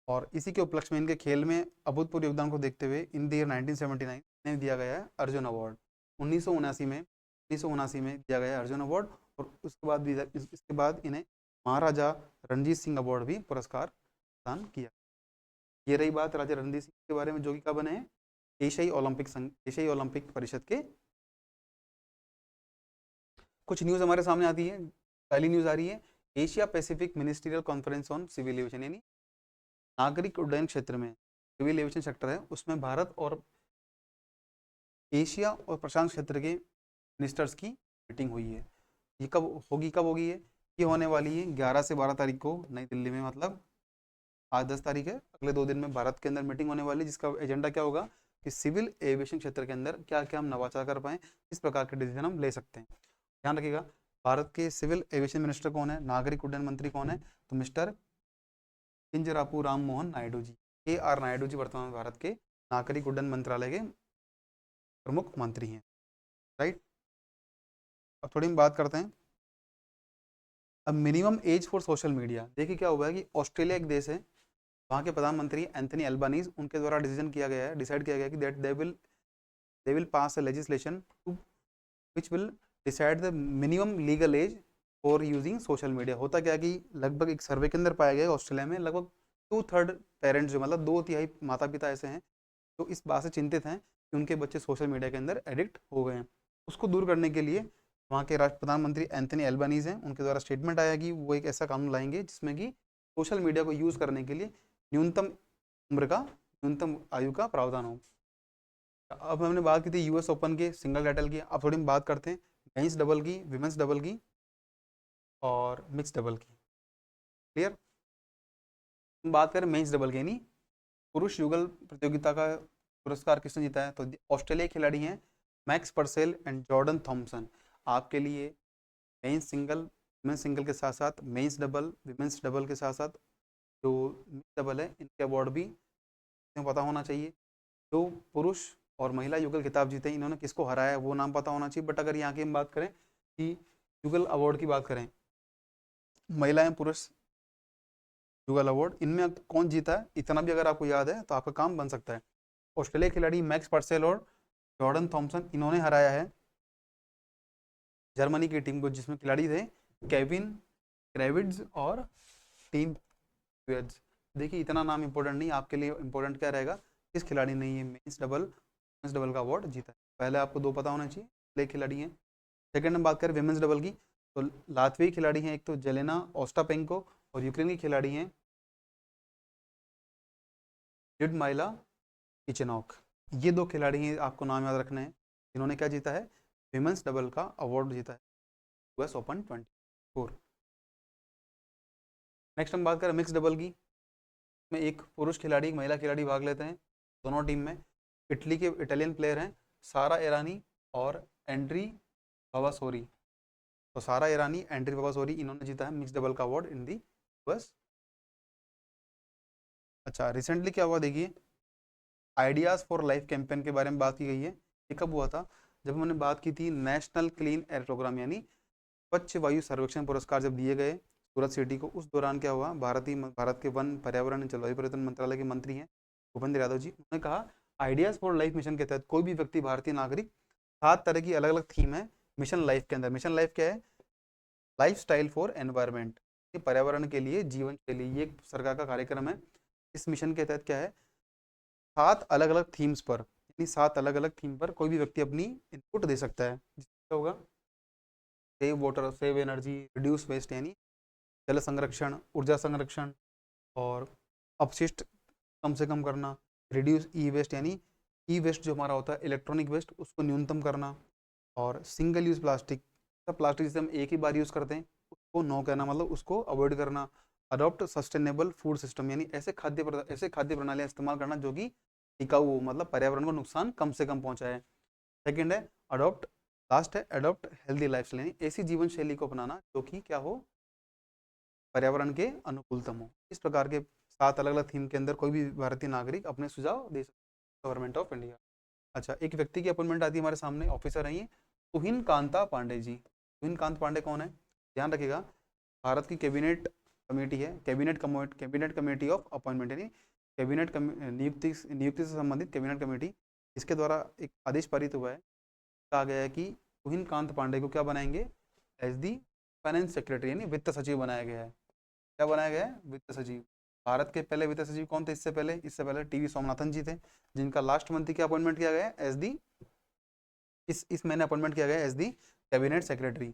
Speaker 1: और इसी के उपलक्ष्य में इनके खेल में अभूतपूर्व योगदान को देखते हुए इन द ईयर 1979 में दिया गया है अर्जुन अवार्ड। 1979 में दिया गया है अर्जुन अवार्ड, और उसके बाद भी इसके बाद इन्हें महाराजा रणजीत सिंह अवार्ड भी पुरस्कार प्रदान किया। ये रही बात राजा रणजीत सिंह के बारे में, जो कि क्या बने हैं एशियाई ओलंपिक संघ, एशियाई ओलंपिक परिषद के। कुछ न्यूज़ हमारे सामने आती है, पहली न्यूज़ आ रही है Asia Pacific ministerial conference on civil aviation, यानी नागरिक उड्डयन क्षेत्र में सिविल एविएशन सेक्टर है, उसमें भारत और एशिया और प्रशांत क्षेत्र के मिनिस्टर्स की मीटिंग हुई है। ये कब होगी, कब होगी ये होने वाली है 11 से 12 तारीख को नई दिल्ली में, मतलब आज 10 तारीख है, अगले 2 दिन में भारत के अंदर मीटिंग होने वाली है, जिसका एजेंडा क्या होगा, कि सिविल एविएशन क्षेत्र के अंदर क्या क्या हम नवाचार कर पाएँ, इस प्रकार के डिसीजन हम ले सकते हैं। ध्यान रखिएगा, भारत के सिविल एविएशन मिनिस्टर कौन है, नागरिक उड्डयन मंत्री कौन है, तो मिस्टर किंजरापू राम मोहन नायडू जी, KR नायडू जी वर्तमान में भारत के नागरिक उड्डयन मंत्रालय के प्रमुख मंत्री हैं, राइट। अब थोड़ी हम बात करते हैं अब minimum age for social media. देखिए क्या हुआ है कि ऑस्ट्रेलिया एक देश है, वहाँ के प्रधानमंत्री एंथनी अल्बानीज, उनके द्वारा डिसीजन किया गया है, डिसाइड किया गया है कि that they will pass a legislation to which will decide the minimum legal age for using social media. होता क्या कि लगभग एक सर्वे के अंदर पाया गया है ऑस्ट्रेलिया में लगभग 2/3 पेरेंट्स जो मतलब 2/3 माता पिता ऐसे हैं तो इस बात से चिंतित हैं कि उनके बच्चे सोशल मीडिया के अंदर एडिक्ट हो गए हैं। उसको दूर करने के लिए वहाँ के राष्ट्र प्रधानमंत्री एंथनी एल्बानीज हैं, उनके द्वारा स्टेटमेंट आया कि वो एक ऐसा कानून लाएंगे जिसमें कि सोशल मीडिया को यूज़ करने के लिए न्यूनतम आयु का प्रावधान हो। अब हमने बात की थी US ओपन के सिंगल टाइटल की, अब थोड़ी हम बात करते हैं मेंस डबल की, विमेंस डबल की और मिक्स डबल की। क्लियर, हम बात करें मेंस डबल की यानी पुरुष युगल प्रतियोगिता का पुरस्कार किसने जीता है, तो ऑस्ट्रेलिया के खिलाड़ी हैं Max Purcell and Jordan Thompson. आपके लिए मेंस सिंगल, विमेंस सिंगल के साथ साथ मेंस डबल, विमेंस डबल के साथ साथ जो मिक्स डबल है इनके अवार्ड भी पता होना चाहिए। जो पुरुष और महिला युगल खिताब जीते इन्होंने किसको हराया है वो नाम पता होना चाहिए। बट अगर यहाँ की हम बात करें कि युगल अवार्ड की बात करें, महिलाएं पुरुष युगल अवार्ड, इनमें कौन जीता है इतना भी अगर आपको याद है तो आपका काम बन सकता है। ऑस्ट्रेलिया खिलाड़ी मैक्स पर्सेल और जॉर्डन थॉमसन इन्होंने हराया है जर्मनी की टीम को, जिसमें खिलाड़ी थे केविन क्रेविड्स और टीम वेज। देखिए इतना नाम इंपॉर्टेंट नहीं, आपके लिए इंपॉर्टेंट क्या रहेगा किस खिलाड़ी ने ये मेंस डबल का अवार्ड जीता है। पहले आपको दो पता होना चाहिए प्ले खिलाड़ी हैं। सेकंड हम बात करें विमेंस डबल की, तो लातवी खिलाड़ी हैं एक तो जेलेना ओस्टापेंको और यूक्रेन की खिलाड़ी हैं लिडमाइला किचेनॉक। ये दो खिलाड़ी हैं, आपको नाम याद रखना है, इन्होंने क्या जीता है विमेंस डबल का अवार्ड जीता है US ओपन 24। नेक्स्ट हम बात करें मिक्स डबल की, में एक पुरुष खिलाड़ी एक महिला खिलाड़ी भाग लेते हैं दोनों टीम में। इटालियन प्लेयर हैं सारा ईरानी और एंड्री बाबासोरी। तो सारा ईरानी एंड्री बाबासोरी इन्होंने जीता है मिक्स डबल का अवार्ड इन दी US। अच्छा रिसेंटली क्या हुआ देखिए, आइडियाज़ फॉर लाइफ कैंपेन के बारे में बात की गई है। ये कब हुआ था, जब हमने बात की थी नेशनल क्लीन एयर प्रोग्राम यानी स्वच्छ वायु सर्वेक्षण पुरस्कार जब दिए गए सूरत सिटी को, उस दौरान क्या हुआ, भारत के वन पर्यावरण एवं जलवायु परिवर्तन मंत्रालय के मंत्री हैं भूपेंद्र यादव जी, उन्होंने कहा आइडियाज़ फॉर लाइफ मिशन के तहत कोई भी व्यक्ति भारतीय नागरिक 7 तरह की अलग अलग थीम है मिशन लाइफ के अंदर। मिशन लाइफ क्या है, लाइफ स्टाइल फॉर एनवायरमेंट, ये पर्यावरण के लिए जीवन शैली, ये एक सरकार का कार्यक्रम है। इस मिशन के तहत क्या है 7 अलग अलग थीम्स पर यानी 7 अलग अलग थीम पर कोई भी व्यक्ति अपनी इनपुट दे सकता है। जिससे होगा save water, save energy, reduce waste यानी जल संरक्षण, ऊर्जा संरक्षण और अपशिष्ट कम से कम करना, रिड्यूस ई वेस्ट यानी ई वेस्ट जो हमारा होता है इलेक्ट्रॉनिक वेस्ट उसको न्यूनतम करना, और सिंगल यूज़ प्लास्टिक, सब प्लास्टिक जिसे हम एक ही बार यूज़ करते हैं उसको नो कहना मतलब उसको अवॉइड करना। अडॉप्ट सस्टेनेबल फूड सिस्टम यानी ऐसे खाद्य प्रणालियाँ इस्तेमाल करना जो कि टिकाऊ हो, मतलब पर्यावरण को नुकसान कम से कम पहुँचाए। सेकेंड है अडॉप्ट, लास्ट है अडॉप्ट हेल्दी लाइफ यानी ऐसी जीवन शैली को अपनाना जो कि क्या हो पर्यावरण के अनुकूलतम हो। इस प्रकार के 7 अलग अलग थीम के अंदर कोई भी भारतीय नागरिक अपने सुझाव दे सकते हैं गवर्नमेंट ऑफ इंडिया। अच्छा एक व्यक्ति की अपॉइंटमेंट आती है हमारे सामने, ऑफिसर है ये तुहिन कांता पांडे जी। तुहिन कांत पांडे कौन है, ध्यान रखिएगा, भारत की कैबिनेट कमेटी है, कैबिनेट कमेटी ऑफ अपॉइंटमेंट यानी कैबिनेट नियुक्ति से संबंधित कैबिनेट कमेटी, इसके द्वारा एक आदेश पारित हुआ है, कहा गया है कि तुहिन कांत पांडे को क्या बनाएंगे एज दी फाइनेंस सेक्रेटरी यानी वित्त सचिव बनाया गया है। क्या बनाया गया है, वित्त सचिव। भारत के पहले वित्त सचिव कौन थे इससे पहले टीवी सोमनाथन जी थे, जिनका लास्ट मंथ क्या अपॉइंटमेंट किया गया है एज दी इस महीने अपॉइंटमेंट किया गया एज दी कैबिनेट सेक्रेटरी।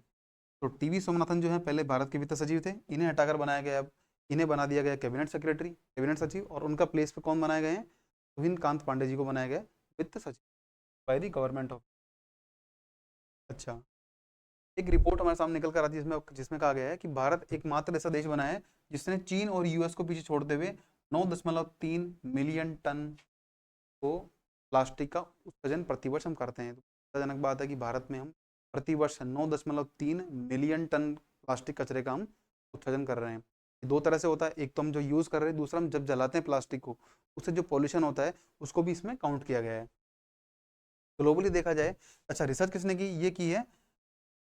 Speaker 1: तो टीवी सोमनाथन जो है पहले भारत के वित्त सचिव थे, इन्हें हटाकर बनाया गया, अब इन्हें बना दिया गया कैबिनेट सेक्रेटरी, कैबिनेट सचिव, और उनका प्लेस पे कौन बनाए गए हैं, तुहिन कांत पांडे जी को बनाया गया वित्त सचिव बाय दी गवर्नमेंट ऑफ। अच्छा एक रिपोर्ट हमारे सामने निकल कर आती है जिसमें कहा गया है कि भारत एकमात्र ऐसा देश बना है जिसने चीन और US को पीछे छोड़ते हुए 9.3 मिलियन टन को प्लास्टिक का उत्सर्जन प्रतिवर्ष हम करते हैं। तो चिंताजनक बात है कि भारत में हम प्रतिवर्ष 9.3 मिलियन टन प्लास्टिक कचरे का हम उत्सर्जन कर रहे हैं। दो तरह से होता है, एक तो हम जो यूज़ कर रहे हैं, दूसरा हम जब जलाते हैं प्लास्टिक को उससे जो पॉल्यूशन होता है उसको भी इसमें काउंट किया गया है ग्लोबली देखा जाए। अच्छा, रिसर्च किसने की? ये की है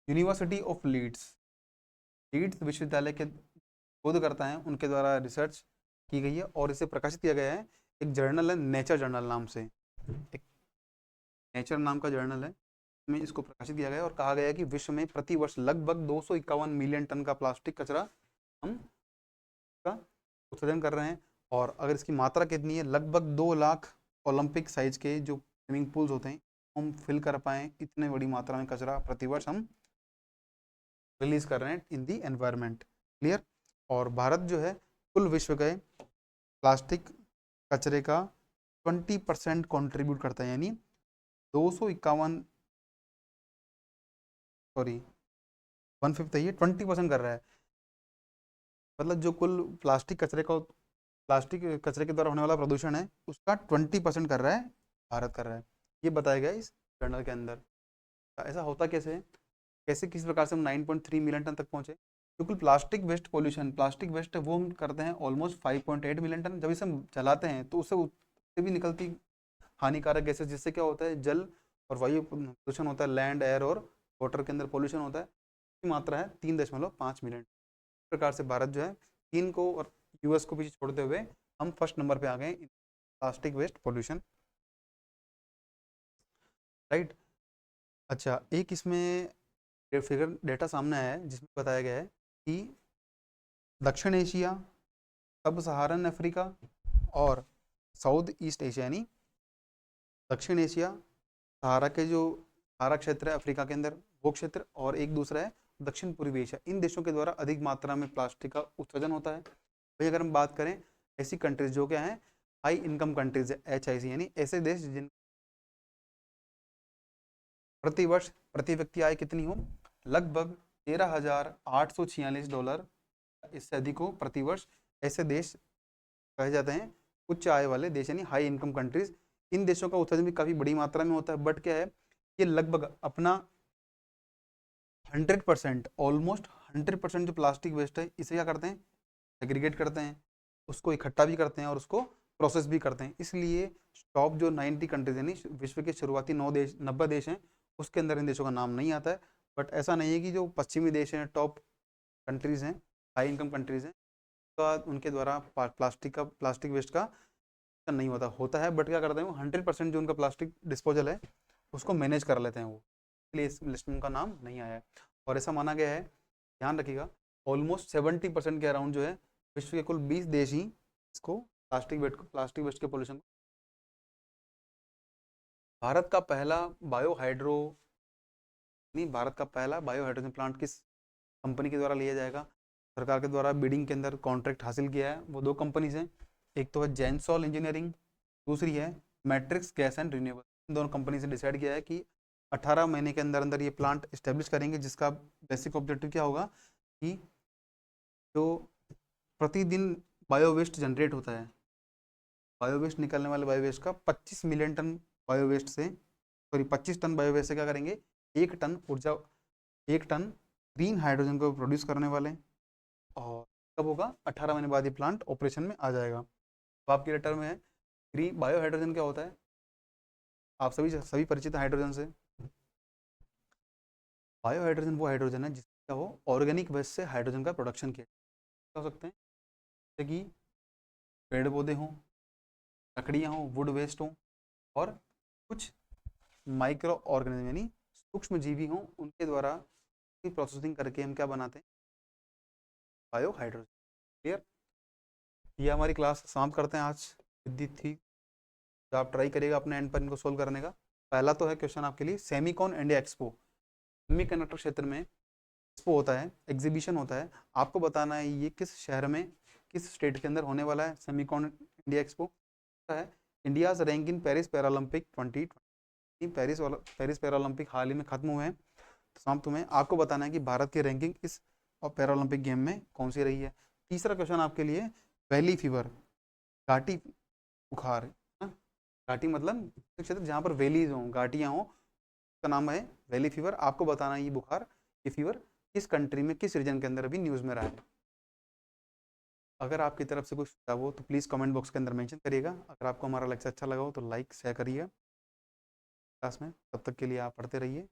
Speaker 1: यूनिवर्सिटी ऑफ लीड्स। लीड्स विश्वविद्यालय के शोधकर्ता हैं, उनके द्वारा रिसर्च की गई है और इसे प्रकाशित किया गया है एक जर्नल है नेचर जर्नल नाम से। एक नेचर नाम का जर्नल है, में इसको प्रकाशित किया गया है और कहा गया है कि विश्व में प्रति वर्ष लगभग 251 मिलियन टन का प्लास्टिक कचरा हम का उत्सर्जन कर रहे हैं। और अगर इसकी मात्रा कितनी है, लगभग 2 लाख ओलंपिक साइज के जो स्विमिंग पूल्स होते हैं हम फिल कर पाएँ, इतने बड़ी मात्रा में कचरा प्रतिवर्ष हम रिलीज कर रहे हैं इन दी एनवायरनमेंट। क्लियर? और भारत जो है कुल विश्व के प्लास्टिक कचरे का 20% कॉन्ट्रीब्यूट करता है, यानी 251 सॉरी 1/5 ये 20% कर रहा है। मतलब जो कुल प्लास्टिक कचरे के द्वारा होने वाला प्रदूषण है उसका 20% कर रहा है भारत, कर रहा है। ये बताया गया इस जर्नल के अंदर। ऐसा होता कैसे है, कैसे किस प्रकार से हम 9.3 मिलियन टन तक पहुंचे? क्योंकि plastic waste pollution, plastic waste वो हम करते हैं ऑलमोस्ट 5.8 मिलियन टन। जब इसे हम जलाते हैं तो उससे भी निकलती हानिकारक गैसेस, जिससे क्या होता है जल और वायु प्रदूषण होता है, लैंड एयर और वाटर के अंदर पोल्यूशन होता है। इसकी मात्रा है 3.5 मिलियन। इस प्रकार से भारत जो है चीन को और यूएस को पीछे छोड़ते हुए हम फर्स्ट नंबर पे आ गए प्लास्टिक वेस्ट पोल्यूशन। राइट? अच्छा, एक इसमें फिगर डेटा सामने आया है जिसमें बताया गया है कि दक्षिण एशिया, सब सहारन अफ्रीका और साउथ ईस्ट एशिया, यानी दक्षिण एशिया, सहारा के जो सहारा क्षेत्र है अफ्रीका के अंदर वो क्षेत्र, और एक दूसरा है दक्षिण पूर्वी एशिया, इन देशों के द्वारा अधिक मात्रा में प्लास्टिक का उत्सर्जन होता है। भाई अगर हम बात करें ऐसी कंट्रीज जो क्या है हाई इनकम कंट्रीज है, HIC, यानी ऐसे देश जिन प्रतिवर्ष प्रति व्यक्ति आय कितनी हो, लगभग $13,846, इससे अधिक हो प्रतिवर्ष, ऐसे देश कहे जाते हैं उच्च आय वाले देश, यानी हाई इनकम कंट्रीज। इन देशों का उत्सर्जन भी काफ़ी बड़ी मात्रा में होता है, बट क्या है ये लगभग अपना 100%, ऑलमोस्ट 100% जो प्लास्टिक वेस्ट है इसे क्या करते हैं, एग्रीगेट करते हैं, उसको इकट्ठा भी करते हैं और उसको प्रोसेस भी करते हैं। इसलिए टॉप जो 90 कंट्रीज यानी विश्व के शुरुआती 90 देश हैं उसके अंदर इन देशों का नाम नहीं आता है। बट ऐसा नहीं है कि जो पश्चिमी देश हैं, टॉप कंट्रीज़ हैं, हाई इनकम कंट्रीज़ हैं, तो उनके द्वारा प्लास्टिक वेस्ट का नहीं होता है। बट क्या करते हैं वो 100% जो उनका प्लास्टिक डिस्पोजल है उसको मैनेज कर लेते हैं वो, इसलिए इस लिस्ट में उनका नाम नहीं आया है। और ऐसा माना गया है, ध्यान रखिएगा, ऑलमोस्ट 70% के अराउंड जो है विश्व के कुल 20 देश ही इसको प्लास्टिक वेस्ट के पोल्यूशन। भारत का पहला बायो हाइड्रोजन प्लांट किस कंपनी के द्वारा लिया जाएगा? सरकार के द्वारा बिडिंग के अंदर कॉन्ट्रैक्ट हासिल किया है, वो 2 कंपनीज हैं, एक तो है जेनसॉल इंजीनियरिंग, दूसरी है मैट्रिक्स गैस एंड रिन्यूएबल। इन दोनों कंपनी से डिसाइड किया है कि 18 महीने के अंदर अंदर ये प्लांट इस्टेब्लिश करेंगे, जिसका बेसिक ऑब्जेक्टिव क्या होगा कि जो प्रतिदिन बायो वेस्ट जनरेट होता है, बायो वेस्ट निकलने वाले बायो वेस्ट का 25 मिलियन टन बायो वेस्ट से 25 टन बायो वेस्ट से क्या करेंगे, 1 टन ग्रीन हाइड्रोजन को प्रोड्यूस करने वाले हैं। और कब होगा? 18 महीने बाद ये प्लांट ऑपरेशन में आ जाएगा। तो आपके लेटर में है ग्रीन बायो हाइड्रोजन क्या होता है, आप सभी परिचित हैं हाइड्रोजन से। बायो हाइड्रोजन वो हाइड्रोजन है जिसका वो ऑर्गेनिक वेस्ट से हाइड्रोजन का प्रोडक्शन किया हो सकते हैं, जैसे कि पेड़ पौधे हों, लकड़ियाँ हों, वुड वेस्ट हों, और कुछ माइक्रो ऑर्गेनिज्म यानी सूक्ष्म जीवी हों, उनके द्वारा प्रोसेसिंग करके हम क्या बनाते हैं, बायो हाइड्रोजन। क्लियर? ये हमारी क्लास समाप्त करते हैं आज। विधि थी तो आप ट्राई करिएगा अपने एंड पर इनको सोल्व करने का। पहला तो है क्वेश्चन आपके लिए, Semicon India expo, semi conductor क्षेत्र में एक्सपो होता है, एग्जीबिशन होता है, आपको बताना है ये किस शहर में किस स्टेट के अंदर होने वाला है। सेमीकॉन इंडिया एक्सपो है India's rank in Paris Paralympic 2020। Paris Paralympic हाल ही में खत्म हुए हैं, तो समाप्त हुए हैं। आपको बताना है कि भारत की रैंकिंग इस और पैरालंपिक गेम में कौन सी रही है। तीसरा क्वेश्चन आपके लिए, वैली फीवर, घाटी बुखार, घाटी मतलब क्षेत्र जहाँ पर वैलीज हों, घाटियाँ हों, उसका नाम है वैली फीवर। आपको बताना है ये बुखार, ये फीवर किस कंट्री में, किस रीजन के अंदर अभी न्यूज़ में रहा है। अगर आपकी तरफ से कुछ सुझाव हो तो प्लीज़ कमेंट बॉक्स के अंदर मेंशन करिएगा। अगर आपको हमारा लेक्चर अच्छा लगा हो तो लाइक शेयर करिए क्लास में। तब तक के लिए आप पढ़ते रहिए।